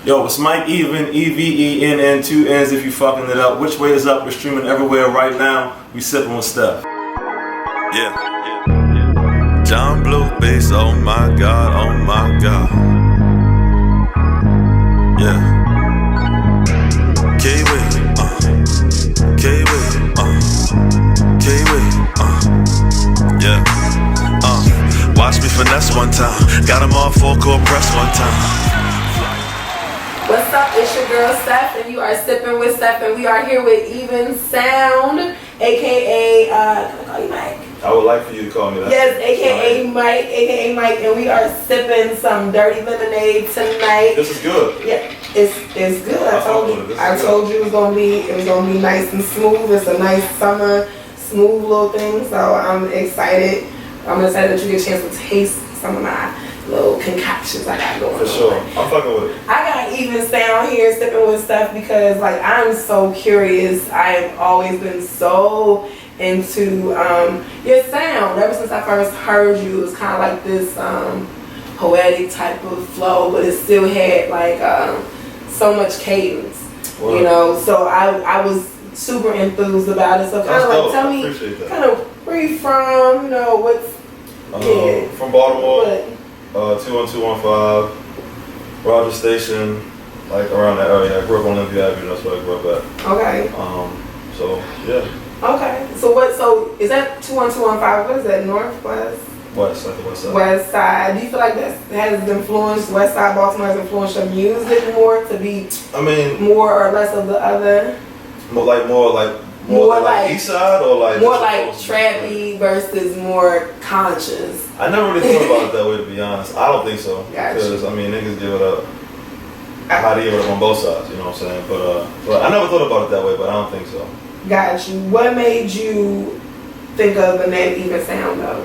Yo, it's Mike Evenn, Evenn, two N's if you fucking it up. Which way is up? We're streaming everywhere right now. We sipping with Steph. Yeah. John Blue bass, oh my god, oh my god. Yeah. K-Way, K-Way, K-Way, yeah. Watch me finesse one time. Got him all full court press one time. What's up? It's your girl Steph, and you are sipping with Steph, and we are here with Evenn Sound, aka can I call you Mike? I would like for you to call me that. Yes, aka Mike, and we are sipping some dirty lemonade tonight. This is good. Yeah, it's good. I told you it was gonna be nice and smooth. It's a nice summer smooth little thing, so I'm excited. I'm excited that you get a chance to taste some of my little concoctions I got going. For sure. I'm fucking with it. I got Evenn Sound here sipping with stuff because like I'm so curious. I've always been so into your sound. Ever since I first heard you, it was kind of like this poetic type of flow, but it still had like so much cadence. Well, you know, so I was super enthused about it. So kind of like tell me kind of where you from, you know, what's from Baltimore. 21215, Roger Station, like around that area. I grew up on Olympia Avenue, that's where I grew up at. Okay. So yeah. Okay. So is that 21215? What is that? Northwest? West, like the west side. West side. Do you feel like that has influenced West Side Baltimore, has influenced your music more to be more or less of the other? More like east side or like more like trappy versus more conscious. I never really thought about it that way, to be honest. I don't think so. Because niggas give it up. How do you give it up on both sides? You know what I'm saying? But I never thought about it that way. But I don't think so. Got you. What made you think of the name Evenn Sound though?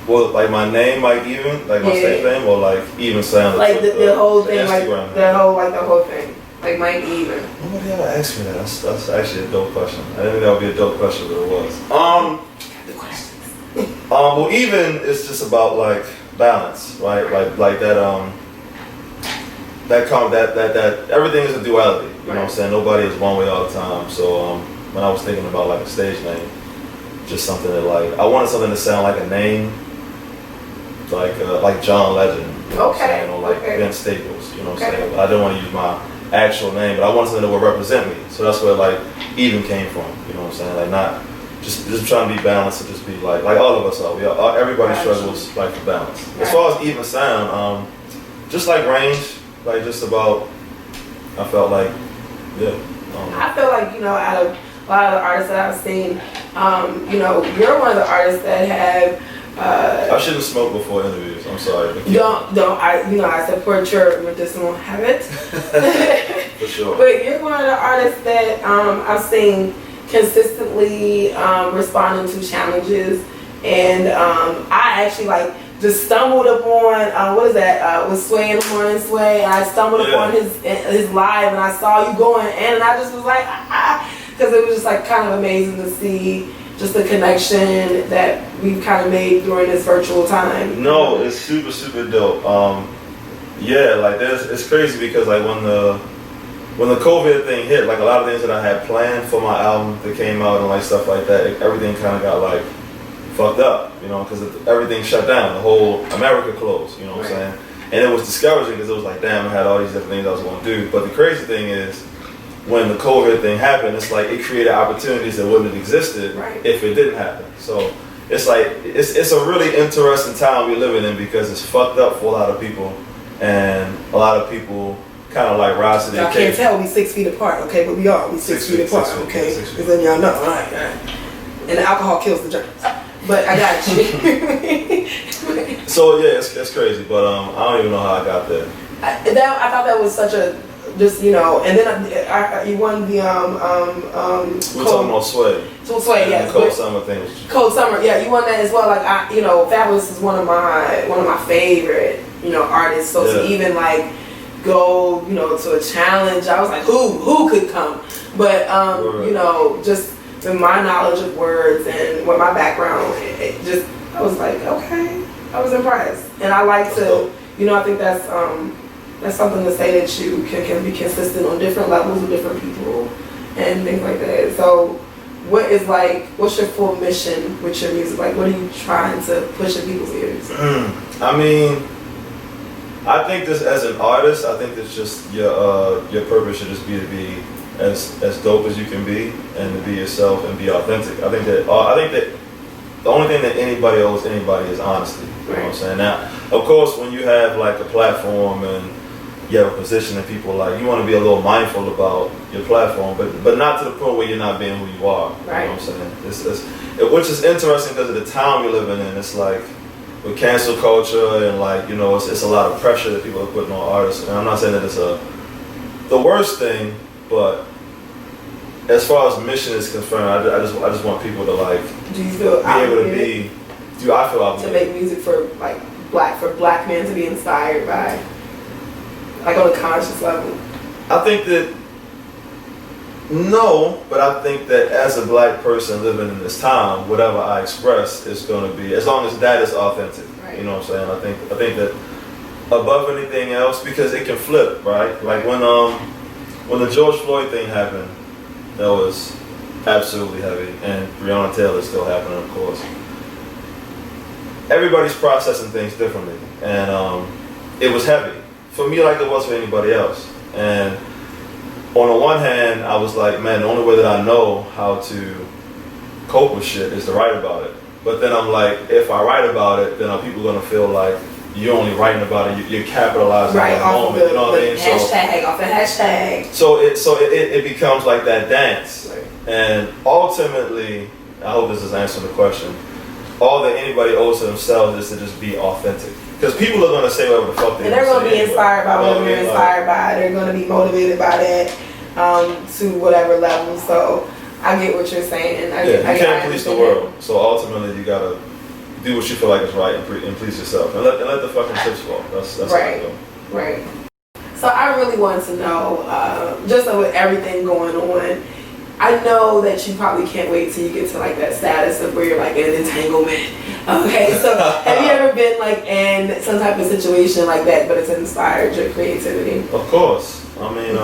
Well, like my name, Mike Evenn, like my stage name, or like Evenn Sound. Like the whole thing, like the whole thing. Like Mike Evenn. Nobody ever asked me that. That's actually a dope question. I didn't think that would be a dope question, but it was. The questions. Well, Evenn is just about like balance, right? Like that everything is a duality. You know what I'm saying? Nobody is one way all the time. So when I was thinking about like a stage name, just something that like I wanted something to sound like a name, like John Legend. You know what I'm saying? Or like Vince Staples. You know what I'm saying? But I didn't want to use my actual name, but I wanted something that would represent me. So that's where like Evenn came from. You know what I'm saying? Like not just trying to be balanced and just be like all of us are. Everybody struggles like for balance. As far as Evenn Sound, just like range, like just about. I felt like, yeah. I feel like out of a lot of the artists that I've seen, you're one of the artists that have. I shouldn't smoke before interviews. I'm sorry. Don't. I support your medicinal habit. For sure. But you're one of the artists that I've seen consistently responding to challenges, and I actually just stumbled upon what is that? Was Sway in the Morning Sway? And I stumbled upon his live, and I saw you going, and I just was like, because it was just like kind of amazing to see. Just the connection that we've kind of made during this virtual time. No, it's super, super dope. It's crazy because like when the COVID thing hit, like a lot of things that I had planned for my album that came out and like stuff like that, everything kind of got like fucked up, because everything shut down. The whole America closed, you know what I'm saying? And it was discouraging because it was like, damn, I had all these different things I was going to do. But the crazy thing is, when the COVID thing happened, it's like it created opportunities that wouldn't have existed if it didn't happen. So it's like it's a really interesting time we're living in because it's fucked up for a lot of people, and a lot of people kind of like rise to the occasion. I can't tell we 6 feet apart, okay, but we are. We six feet apart, okay? Because then y'all know, all right. And the alcohol kills the germs. But I got you. So yeah, it's crazy, but I don't even know how I got there. I thought that was such a. Just and then you won the We're talking about Sway. So Sway, yes. Cold Summer thing. Cold Summer, yeah. You won that as well. Like Fabulous is one of my favorite artists. So to even like go to a challenge, I was like, who could come? But just with my knowledge of words and with my background, I was like, okay, I was impressed, and I like to I think that's that's something to say that you can be consistent on different levels with different people and things like that. So what's your full mission with your music? Like, what are you trying to push in people's ears? I mean, I think this as an artist, I think it's just your purpose should just be to be as dope as you can be and to be yourself and be authentic. I think that the only thing that anybody owes anybody is honesty. You know what I'm saying? Now, of course, when you have like a platform and you have a position that people like, you want to be a little mindful about your platform, but not to the point where you're not being who you are. Right. You know what I'm saying? Which is interesting because of the time we're living in. It's like with cancel culture and like, you know, it's a lot of pressure that people are putting on artists. And I'm not saying that it's the worst thing, but as far as mission is concerned, I just want people to like do you feel be able to be. Do I feel obligated to make music for like black men to be inspired by, like on a conscious level? I think that no, but I think that as a black person living in this time, whatever I express is going to be, as long as that is authentic. Right. You know what I'm saying? I think that above anything else, because it can flip, right? Like when the George Floyd thing happened, that was absolutely heavy, and Breonna Taylor is still happening, of course. Everybody's processing things differently, and it was heavy for me, like it was for anybody else. And on the one hand, I was like, man, the only way that I know how to cope with shit is to write about it. But then I'm like, if I write about it, then are people gonna feel like you're only writing about it, you're capitalizing on the moment, you know what I mean? Hashtag. So it becomes like that dance. Right. And ultimately, I hope this is answering the question, all that anybody owes to themselves is to just be authentic. Because people are going to say whatever the fuck they want to say. And they're going to be inspired by whatever they're inspired by. They're going to be motivated by that to whatever level. So I get what you're saying. You can't police the world. So ultimately, you got to do what you feel like is right and please yourself. And let the fucking chips fall. That's right. How I go. Right. So I really want to know, just with everything going on, I know that you probably can't wait till you get to like that status of where you're like in an entanglement. Okay, so have you ever been like in some type of situation like that, but it's inspired your creativity? Of course. I mean,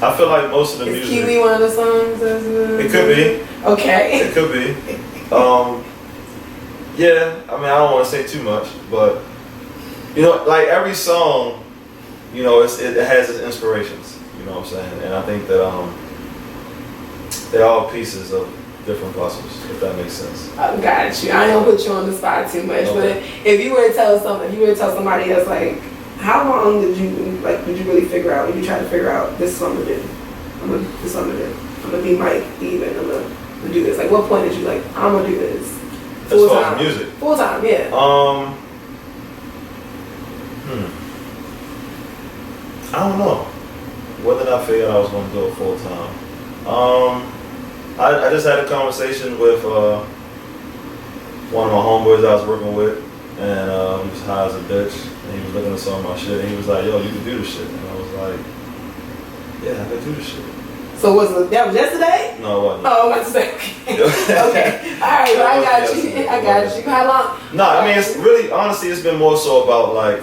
I feel like most of the music. Is Kiwi one of the songs? It could be. Okay. It could be. Yeah, I mean, I don't want to say too much, but you know, like every song, you know, it has its inspirations. You know what I'm saying? And I think that they're all pieces of different puzzles, if that makes sense. Got you. I don't put you on the spot too much, but if you were to tell somebody else, like, how long did you really figure out? Did you try to figure out this is what I'm gonna do? I'm gonna be Mike Evenn. I'm gonna do this. Like, what point did you like? I'm gonna do this full time. As far as music, full time, yeah. I don't know. When did I figure out I was gonna do it full time? I just had a conversation with one of my homeboys I was working with, and he was high as a bitch, and he was looking at some of my shit, and he was like, yo, you can do this shit. And I was like, yeah, I can do this shit. So that was yesterday? No, it wasn't. Oh, I'm about to say, okay. Okay. All right, well, I got you. I got you. How long? No, I mean, it's really, honestly, it's been more so about, like,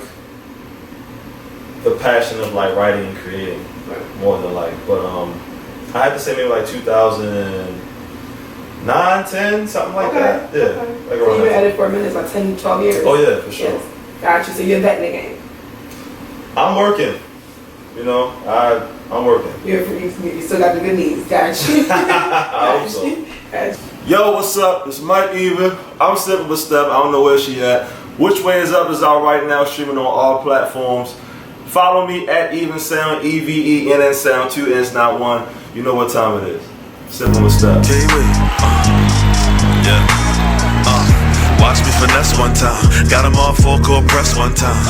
the passion of, like, writing and creating, more than, like, but, I had to say maybe, like, 2009, 10, something like that. Yeah. Okay. Like so you've been at it for a minute, like 10, 12 years? Oh, yeah, for sure. Yes. Got you. So you're vetting the game. I'm working. You know, I'm working. You still got the good knees. Got you. I hope so. Yo, what's up? It's Mike Evenn. I'm Sippin with Steph. I don't know where she at. Which Way Is Up is out right now, streaming on all platforms. Follow me at Evenn Sound, EVENN Sound, 2 N's, not 1. You know what time it is. Sippin with Steph. Watch me finesse one time. Got 'em all full court press one time.